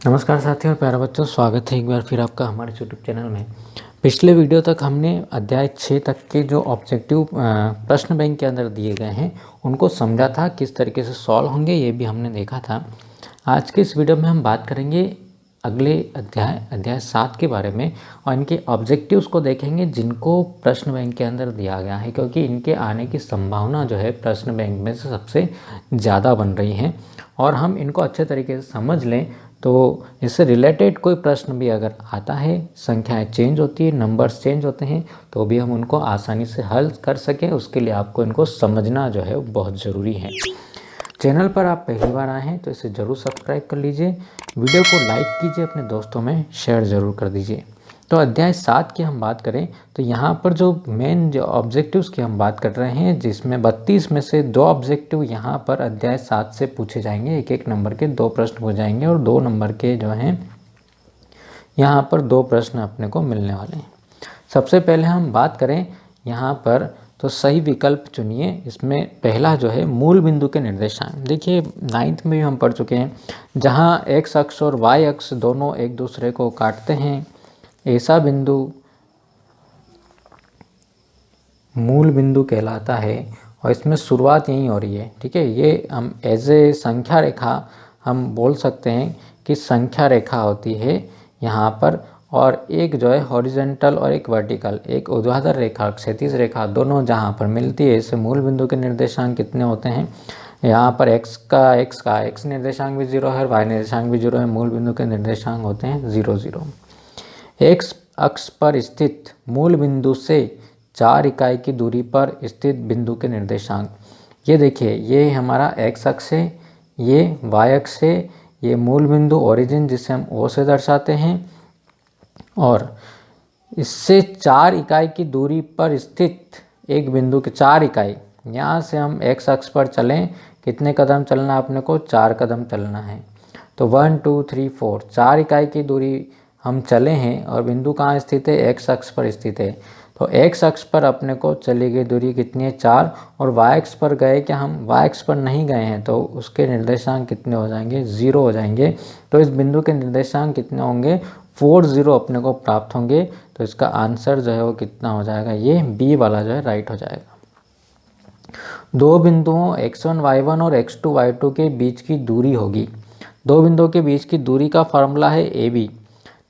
नमस्कार साथियों और प्यारे बच्चों, स्वागत है एक बार फिर आपका हमारे यूट्यूब चैनल में। पिछले वीडियो तक हमने अध्याय 6 तक के जो ऑब्जेक्टिव प्रश्न बैंक के अंदर दिए गए हैं उनको समझा था, किस तरीके से सॉल्व होंगे ये भी हमने देखा था। आज के इस वीडियो में हम बात करेंगे अगले अध्याय 7 के बारे में और इनके ऑब्जेक्टिव्स को देखेंगे जिनको प्रश्न बैंक के अंदर दिया गया है, क्योंकि इनके आने की संभावना जो है प्रश्न बैंक में से सबसे ज़्यादा बन रही है। और हम इनको अच्छे तरीके से समझ लें तो इससे रिलेटेड कोई प्रश्न भी अगर आता है, संख्याएं चेंज होती है, नंबर्स चेंज होते हैं, तो भी हम उनको आसानी से हल कर सकें, उसके लिए आपको इनको समझना जो है बहुत ज़रूरी है। चैनल पर आप पहली बार आए हैं तो इसे ज़रूर सब्सक्राइब कर लीजिए, वीडियो को लाइक कीजिए, अपने दोस्तों में शेयर ज़रूर कर दीजिए। तो अध्याय 7 की हम बात करें तो यहाँ पर जो मेन जो ऑब्जेक्टिव्स की हम बात कर रहे हैं, जिसमें 32 में से 2 ऑब्जेक्टिव यहाँ पर अध्याय 7 से पूछे जाएंगे। एक एक नंबर के 2 प्रश्न हो जाएंगे और 2 नंबर के जो हैं यहाँ पर 2 प्रश्न अपने को मिलने वाले हैं। सबसे पहले हम बात करें यहाँ पर तो सही विकल्प चुनिए। इसमें पहला जो है मूल बिंदु के निर्देशांक। देखिए 9th में भी हम पढ़ चुके हैं, जहाँ x अक्ष और y अक्ष दोनों एक दूसरे को काटते हैं, ऐसा बिंदु मूल बिंदु कहलाता है। और इसमें शुरुआत यहीं हो रही है, ठीक है। ये हम एज ए संख्या रेखा हम बोल सकते हैं कि संख्या रेखा होती है यहाँ पर, और एक जो है हॉरिजेंटल और एक वर्टिकल, एक ऊर्ध्वाधर रेखा, क्षैतिज रेखा, दोनों जहाँ पर मिलती है, इससे मूल बिंदु के निर्देशांक कितने होते हैं। यहाँ पर x निर्देशांक भी 0 है और y निर्देशांक भी 0 है। मूल बिंदु के निर्देशांक होते हैं 0 0। x अक्ष पर स्थित मूल बिंदु से 4 इकाई की दूरी पर स्थित बिंदु के निर्देशांक। ये देखिए, ये हमारा x अक्ष है, ये y अक्ष है, ये मूल बिंदु ओरिजिन जिसे हम O से दर्शाते हैं, और इससे 4 इकाई की दूरी पर स्थित एक बिंदु के 4 इकाई, यहाँ से हम x अक्ष पर चलें, कितने कदम चलना है अपने को, 4 कदम चलना है। तो 1 2 3 4 4 इकाई की दूरी हम चले हैं और बिंदु कहाँ स्थित है, x अक्ष पर स्थित है। तो x अक्ष पर अपने को चली गई दूरी कितनी है, 4, और y अक्ष पर गए क्या हम, y अक्ष पर नहीं गए हैं, तो उसके निर्देशांक कितने हो जाएंगे, 0 हो जाएंगे। तो इस बिंदु के निर्देशांक कितने होंगे, 4 0 अपने को प्राप्त होंगे। तो इसका आंसर जो है वो कितना हो जाएगा, ये बी वाला जो है राइट हो जाएगा। दो बिंदुओं x1 y1 और x2 y2 के बीच की दूरी होगी। दो बिंदुओं के बीच की दूरी का फॉर्मूला है AB,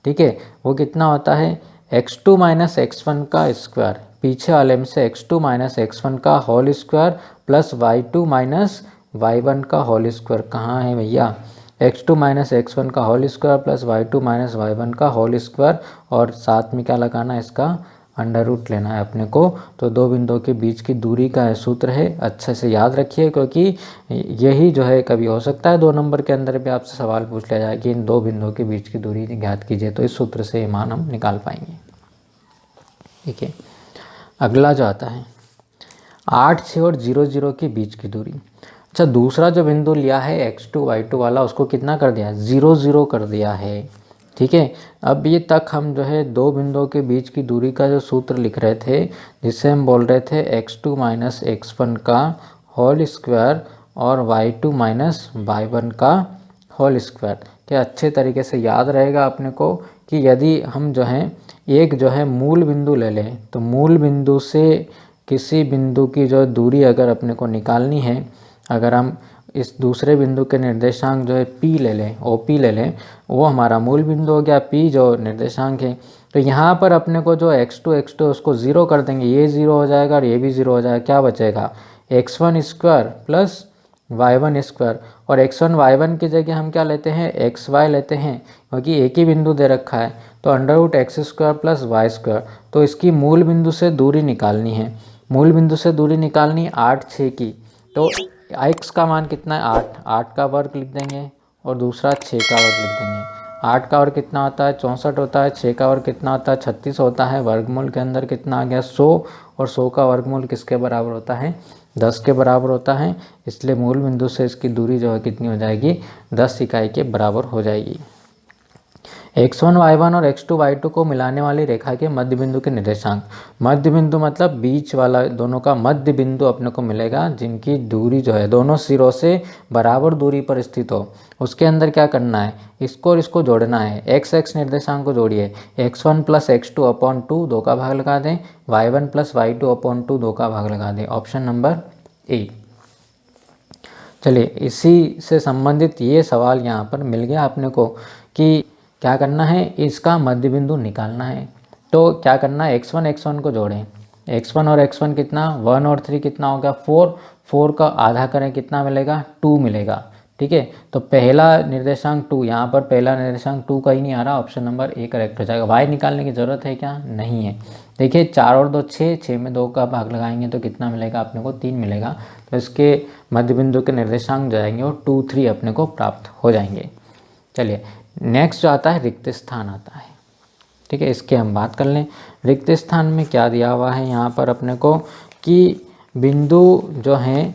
ठीक है। वो कितना होता है, x2 माइनस x1 का स्क्वायर, पीछे वाले में से x2 माइनस x1 का whole square plus y2 minus y1 का होल स्क्वायर। कहाँ है भैया, x2 माइनस x1 का whole square plus y2 minus y1 का होल स्क्वायर, और साथ में क्या लगाना है, इसका अंडर रूट लेना है अपने को। तो दो बिंदुओं के बीच की दूरी का सूत्र है, अच्छे से याद रखिए, क्योंकि यही जो है कभी हो सकता है 2 नंबर के अंदर भी आपसे सवाल पूछ लिया जाए कि इन दो बिंदुओं के बीच की दूरी ज्ञात कीजिए, तो इस सूत्र से मान हम निकाल पाएंगे, ठीक है। अगला जो आता है 8 6 और 0 0 के बीच की दूरी। अच्छा, दूसरा जो बिंदु लिया है x2 y2 वाला, उसको कितना कर दिया, 0 0 कर दिया है, ठीक है। अब ये तक हम जो है दो बिंदुओं के बीच की दूरी का जो सूत्र लिख रहे थे, जिससे हम बोल रहे थे x2 माइनस x1 का होल स्क्वायर और y2 माइनस y1 का होल स्क्वायर। क्या अच्छे तरीके से याद रहेगा अपने को कि यदि हम जो है एक जो है मूल बिंदु ले लें, तो मूल बिंदु से किसी बिंदु की जो दूरी अगर अपने को निकालनी है, अगर हम इस दूसरे बिंदु के निर्देशांक जो है P ले लें, OP ले लें, वो हमारा मूल बिंदु हो गया, P जो निर्देशांक है। तो यहाँ पर अपने को जो x2 उसको 0 कर देंगे, ये 0 हो जाएगा और ये भी 0 हो जाएगा। क्या बचेगा, x1 square plus y1 square, और x1 y1 की जगह हम क्या लेते हैं, xy लेते हैं, क्योंकि एक ही बिंदु दे रखा है। तो under root x square plus Y square. तो इसकी मूल बिंदु से दूरी निकालनी है, मूल बिंदु से दूरी निकालनी 8 6 की। तो x का मान कितना है, 8, 8 का वर्ग लिख देंगे और दूसरा 6 का वर्ग लिख देंगे। 8 का वर्ग कितना होता है, 64 होता है, 6 का वर्ग कितना होता है, 36 होता है। वर्गमूल के अंदर कितना आ गया, 100, और 100 का वर्गमूल किसके बराबर होता है, 10 के बराबर होता है। इसलिए मूल बिंदु से इसकी दूरी जो है कितनी हो जाएगी, 10 इकाई के बराबर हो जाएगी। x1 y1 और x2 y2 को मिलाने वाली रेखा के मध्य बिंदु के निर्देशांक। मध्य बिंदु मतलब बीच वाला, दोनों का मध्य बिंदु अपने को मिलेगा जिनकी दूरी जो है दोनों सिरों से बराबर दूरी पर स्थित हो। उसके अंदर क्या करना है, इसको और इसको जोड़ना है। x x निर्देशांक को जोड़िए, x1 प्लस x2 अपॉन 2 2 का भाग लगा दें, y1 प्लस y2 अपॉन 2 2 का भाग लगा दें। Option number A. चलिए, इसी से संबंधित ये सवाल यहाँ पर मिल गया आपने को कि क्या करना है, इसका मध्य बिंदु निकालना है। तो क्या करना है, x1 को जोड़ें। x1 और x1 कितना, 1 और 3 कितना हो गया 4, 4 का आधा करें कितना मिलेगा, 2 मिलेगा। ठीक है, तो पहला निर्देशांक 2, यहाँ पर पहला निर्देशांक 2 का ही नहीं आ रहा, ऑप्शन नंबर ए करेक्ट हो जाएगा। y निकालने की ज़रूरत है क्या, नहीं है। देखिए 4 और 2 6, 6 में 2 का भाग लगाएंगे तो कितना मिलेगा अपने को, 3 मिलेगा। तो इसके मध्य बिंदु के निर्देशांक जाएंगे और 2 3 अपने को प्राप्त हो जाएंगे। चलिए, नेक्स्ट जो आता है रिक्त स्थान आता है। ठीक है, इसके हम बात कर लें। रिक्त स्थान में क्या दिया हुआ है यहाँ पर अपने को कि बिंदु जो हैं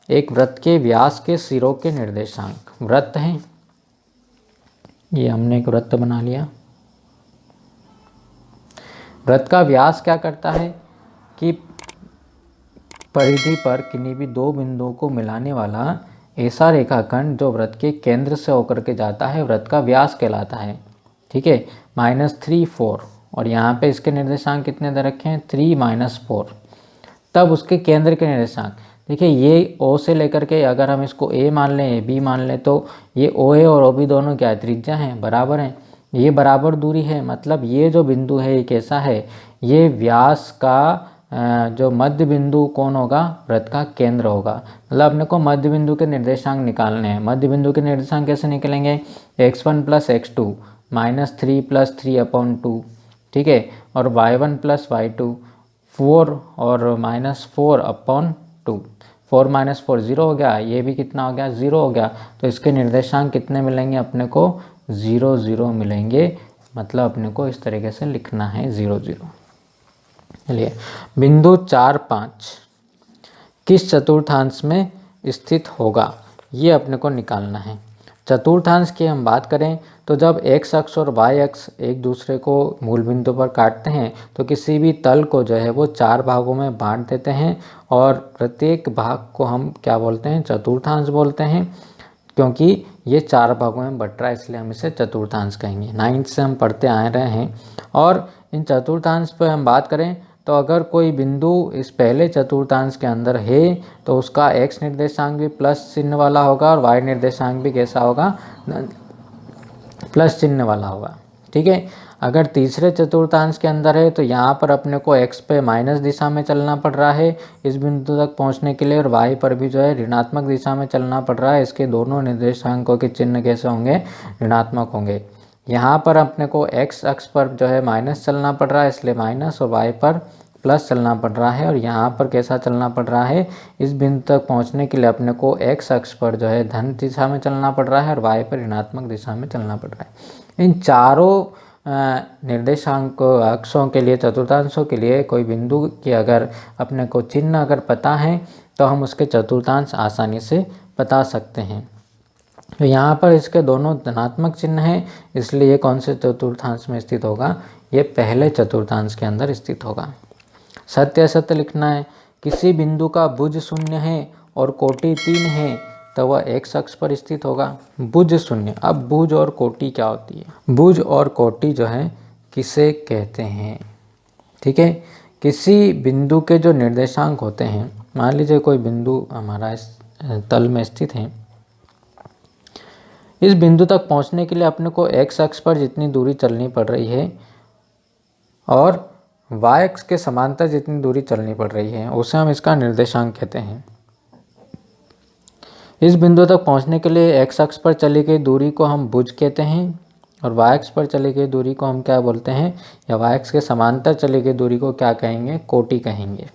एक वृत्त के व्यास के सिरों के निर्देशांक। वृत्त है, ये हमने एक वृत्त बना लिया। वृत्त का व्यास क्या करता है कि परिधि पर किन्हीं भी दो बिंदुओं को मिलाने वाला ऐसा रेखाखंड जो वृत्त के केंद्र से होकर के जाता है वृत्त का व्यास कहलाता है। ठीक है, -3 4, और यहाँ पे इसके निर्देशांक कितने दे रखे हैं, 3 -4। तब उसके केंद्र के निर्देशांक देखिए, ये O से लेकर के अगर हम इसको A मान लें, B मान लें, तो ये OA और OB दोनों क्या है, त्रिज्या हैं, बराबर हैं। ये बराबर दूरी है, मतलब ये जो बिंदु है ये कैसा है, ये व्यास का जो मध्य बिंदु कौन होगा, वृत्त का केंद्र होगा। मतलब अपने को मध्य बिंदु के निर्देशांक निकालने हैं। मध्य बिंदु के निर्देशांक कैसे निकलेंगे, x1 plus x2 -3 plus 3 upon 2, ठीक है, और y1 प्लस y2 4 और -4 अपॉन 2। 4 -4 0 हो गया, ये भी कितना हो गया, 0 हो गया। तो इसके निर्देशांक कितने मिलेंगे अपने को, 0 0 मिलेंगे। मतलब अपने को इस तरीके से लिखना है 0 0। चलिए, बिंदु 4 5 किस चतुर्थांश में स्थित होगा, ये अपने को निकालना है। चतुर्थांश की हम बात करें तो जब x अक्ष और y अक्ष एक दूसरे को मूल बिंदु पर काटते हैं तो किसी भी तल को जो है वो 4 भागों में बांट देते हैं और प्रत्येक भाग को हम क्या बोलते हैं, चतुर्थांश बोलते हैं। क्योंकि ये 4 भागों में बट रहा है इसलिए हम इसे चतुर्थांश कहेंगे। 9th से हम पढ़ते आ रहे हैं। और इन चतुर्थांश पर हम बात करें तो अगर कोई बिंदु इस पहले चतुर्थांश के अंदर है तो उसका x निर्देशांक भी प्लस चिन्ह वाला होगा और y निर्देशांक भी कैसा होगा, प्लस चिन्ह वाला होगा। ठीक है, अगर तीसरे चतुर्थांश के अंदर है तो यहाँ पर अपने को x पे माइनस दिशा में चलना पड़ रहा है इस बिंदु तक पहुँचने के लिए, और y पर भी जो है ऋणात्मक दिशा में चलना पड़ रहा है। इसके दोनों निर्देशांकों के चिन्ह कैसे होंगे, ऋणात्मक होंगे। यहाँ पर अपने को x अक्ष पर जो है माइनस चलना पड़ रहा है इसलिए माइनस, और y पर प्लस चलना पड़ रहा है। और यहाँ पर कैसा चलना पड़ रहा है, इस बिंदु तक पहुँचने के लिए अपने को x अक्ष पर जो है धन दिशा में चलना पड़ रहा है और y पर ऋणात्मक दिशा में चलना पड़ रहा है। इन चारों निर्देशांक अक्षों के लिए, चतुर्थांशों के लिए कोई बिंदु की अगर अपने को चिन्ह अगर पता है तो हम उसके चतुर्थांश आसानी से बता सकते हैं। तो यहाँ पर इसके दोनों धनात्मक चिन्ह हैं इसलिए ये कौन से चतुर्थांश में स्थित होगा, ये पहले चतुर्थांश के अंदर स्थित होगा। सत्य असत्य लिखना है। किसी बिंदु का भुज 0 है और कोटि 3 है तो वह x अक्ष पर स्थित होगा। भुज 0, अब भुज और कोटि क्या होती है, भुज और कोटि जो है किसे कहते हैं। ठीक है, किसी बिंदु के जो निर्देशांक होते हैं, मान लीजिए कोई बिंदु हमारा इस तल में स्थित है, इस बिंदु तक पहुंचने के लिए अपने को x अक्ष पर जितनी दूरी चलनी पड़ रही है और y अक्ष के समांतर जितनी दूरी चलनी पड़ रही है उसे हम इसका निर्देशांक कहते हैं। इस बिंदु तक पहुंचने के लिए x अक्ष पर चली गई दूरी को हम भुज कहते हैं और y अक्ष पर चली गई दूरी को हम क्या बोलते हैं, या y अक्ष के समांतर चली गई दूरी को क्या कहेंगे, कोटि कहेंगे।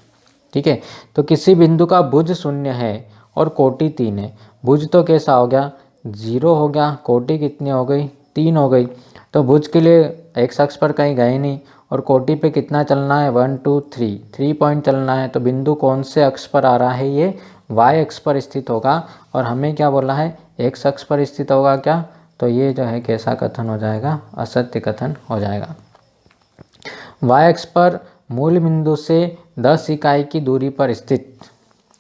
ठीक है, तो किसी बिंदु का भुज 0 है और कोटि 3 है। भुज तो कैसा हो गया, 0 हो गया, कोटि कितनी हो गई, 3 हो गई। तो भुज के लिए x अक्ष पर कहीं गए नहीं और कोटि पे कितना चलना है, 1 2 3 पॉइंट चलना है। तो बिंदु कौन से अक्ष पर आ रहा है, ये y अक्ष पर स्थित होगा। और हमें क्या बोला है, x अक्ष पर स्थित होगा क्या, तो ये जो है कैसा कथन हो जाएगा, असत्य कथन हो जाएगा। वाई अक्ष पर मूल बिंदु से 10 इकाई की दूरी पर स्थित,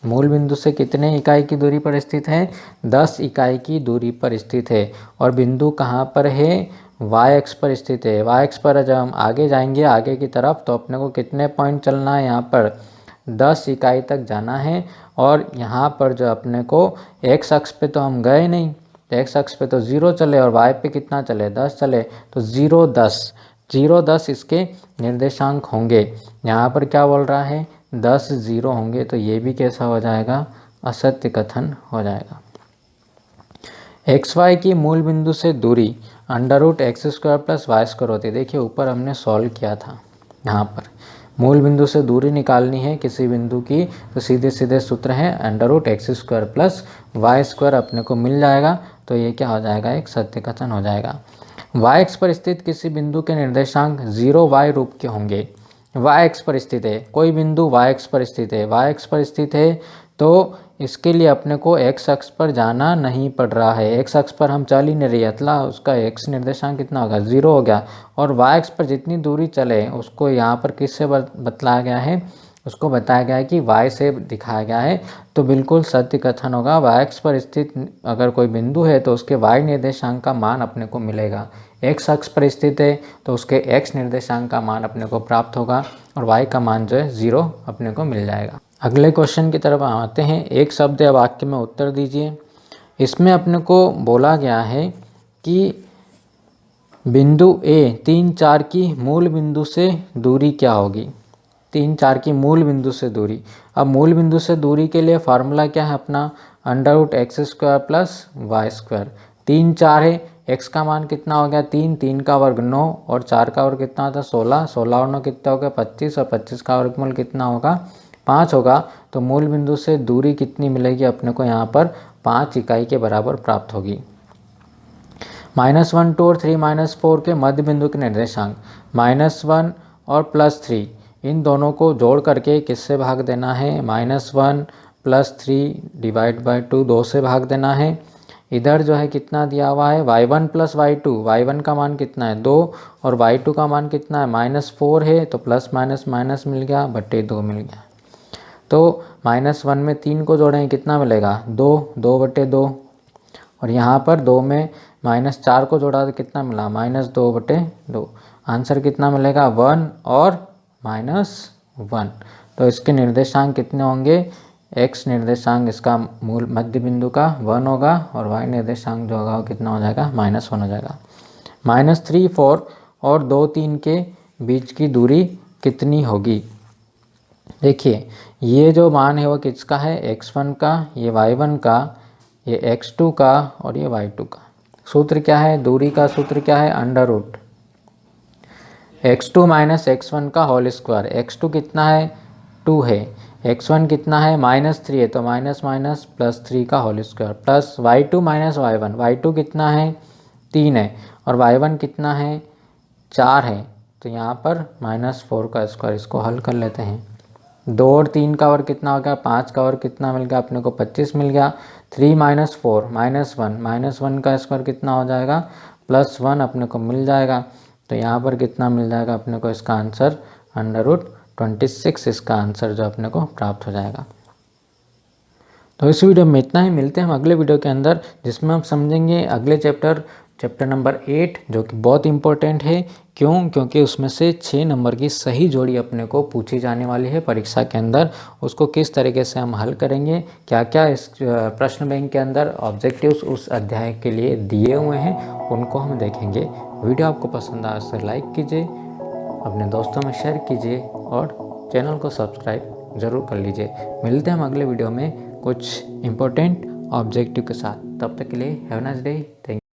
मूल बिंदु से कितने इकाई की दूरी पर स्थित है, 10 इकाई की दूरी पर स्थित है। और बिंदु कहाँ पर है, वाई अक्ष पर स्थित है। वाई अक्ष पर जब हम आगे जाएंगे आगे की तरफ तो अपने को कितने पॉइंट चलना है, यहाँ पर 10 इकाई तक जाना है। और यहाँ पर जो अपने को एक्स अक्ष पे तो हम गए नहीं, एक्स अक्ष पे तो 0 चले और वाई पे कितना चले, 10 चले, तो 0 10 0 10 इसके निर्देशांक होंगे। यहाँ पर क्या बोल रहा है, 10 0 होंगे, तो ये भी कैसा हो जाएगा, असत्य कथन हो जाएगा। एक्स वाई की मूल बिंदु से दूरी √x² + y² होती है। देखिए ऊपर हमने सॉल्व किया था, यहाँ पर मूल बिंदु से दूरी निकालनी है किसी बिंदु की, तो सीधे सीधे सूत्र है √x² + y² अपने को मिल जाएगा। तो ये क्या हो जाएगा, एक सत्य कथन हो जाएगा। वाई अक्ष पर स्थित किसी बिंदु के निर्देशांक 0y रूप के होंगे। वाई अक्ष पर स्थित है, कोई बिंदु वाई अक्ष पर स्थित है, वाई अक्ष पर स्थित है तो इसके लिए अपने को एक्स अक्ष पर जाना नहीं पड़ रहा है। एक्स अक्ष पर हम चल ही नहीं रही, अतला उसका एक्स निर्देशांक कितना होगा, 0 हो गया। और वाई अक्ष पर जितनी दूरी चले उसको यहाँ पर किससे बतलाया गया है, उसको बताया गया है कि वाई से दिखाया गया है। तो बिल्कुल सत्य कथन होगा। वाई अक्ष पर स्थित अगर कोई बिंदु है तो उसके वाई निर्देशांक का मान अपने को मिलेगा। एक्स अक्ष पर स्थित है तो उसके एक्स निर्देशांक का मान अपने को प्राप्त होगा और वाई का मान जो है 0 अपने को मिल जाएगा। अगले क्वेश्चन की तरफ आते हैं। एक शब्द या वाक्य में उत्तर दीजिए। इसमें अपने को बोला गया है कि बिंदु ए 3 4 की मूल बिंदु से दूरी क्या होगी, 3 4 की मूल बिंदु से दूरी। अब मूल बिंदु से दूरी के लिए फार्मूला क्या है अपना, √x² + y²। 3 4 है, x का मान कितना हो गया 3, 3 का वर्ग 9 और 4 का वर्ग कितना होता है 16, 16 और 9 कितना हो गया 25 और 25 का वर्गमूल कितना होगा 5 होगा। तो मूल बिंदु से दूरी कितनी मिलेगी अपने को, यहाँ पर 5 इकाई के बराबर प्राप्त होगी। -1 2 और 3 4 के मध्य बिंदु के निर्देशांक -1 और +3, इन दोनों को जोड़ करके किससे भाग देना है, -1 + 3 / 2, 2 से भाग देना है। इधर जो है कितना दिया हुआ है, y1 + y2, y1 का मान कितना है 2 और y2 का मान कितना है -4 है, तो प्लस माइनस माइनस मिल गया बटे 2 मिल गया। तो -1 में 3 को जोड़ें कितना मिलेगा 2, 2 बटे 2 और यहाँ पर 2 में -4 को जोड़ा तो कितना मिला -2 बटे 2। आंसर कितना मिलेगा 1 और -1। तो इसके निर्देशांक कितने होंगे, x निर्देशांक इसका मूल मध्य बिंदु का 1 होगा और y निर्देशांक जो होगा वो कितना हो जाएगा -1 हो जाएगा। -3 4 और 2 3 के बीच की दूरी कितनी होगी। देखिए ये जो मान है वो किसका है, x1 का, ये y1 का, ये x2 का और ये y2 का। सूत्र क्या है, दूरी का सूत्र क्या है, √x2 - x1 का होल स्क्वायर। x2 कितना है 2 है, x1 कितना है -3 है, तो माइनस माइनस +3 का whole square plus y2 - y1, y2 कितना है 3 है और y1 कितना है 4 है, तो यहाँ पर -4 का स्क्वायर। इसको हल कर लेते हैं। 2 और 3 का वर्ग कितना हो गया 5 का वर्ग कितना मिल गया अपने को 25 मिल गया। 3 - 4 -1 का स्क्वायर कितना हो जाएगा +1 अपने को मिल जाएगा। तो यहाँ पर कितना मिल जाएगा अपने को, इसका आंसर √26 इसका आंसर जो अपने को प्राप्त हो जाएगा। तो इस वीडियो में इतना ही, मिलते हैं हम अगले वीडियो के अंदर जिसमें हम समझेंगे अगले चैप्टर नंबर 8 जो कि बहुत इंपॉर्टेंट है। क्यों, क्योंकि उसमें से 6 नंबर की सही जोड़ी अपने को पूछी जाने वाली है परीक्षा के अंदर। उसको किस तरीके से हम हल करेंगे, क्या क्या इस प्रश्न बैंक के अंदर ऑब्जेक्टिव्स उस अध्याय के लिए दिए हुए हैं, उनको हम देखेंगे। वीडियो आपको पसंद आए तो लाइक कीजिए, अपने दोस्तों में शेयर कीजिए और चैनल को सब्सक्राइब ज़रूर कर लीजिए। मिलते हैं हम अगले वीडियो में कुछ इंपॉर्टेंट ऑब्जेक्टिव के साथ। तब तक के लिए have a nice day. Thank you.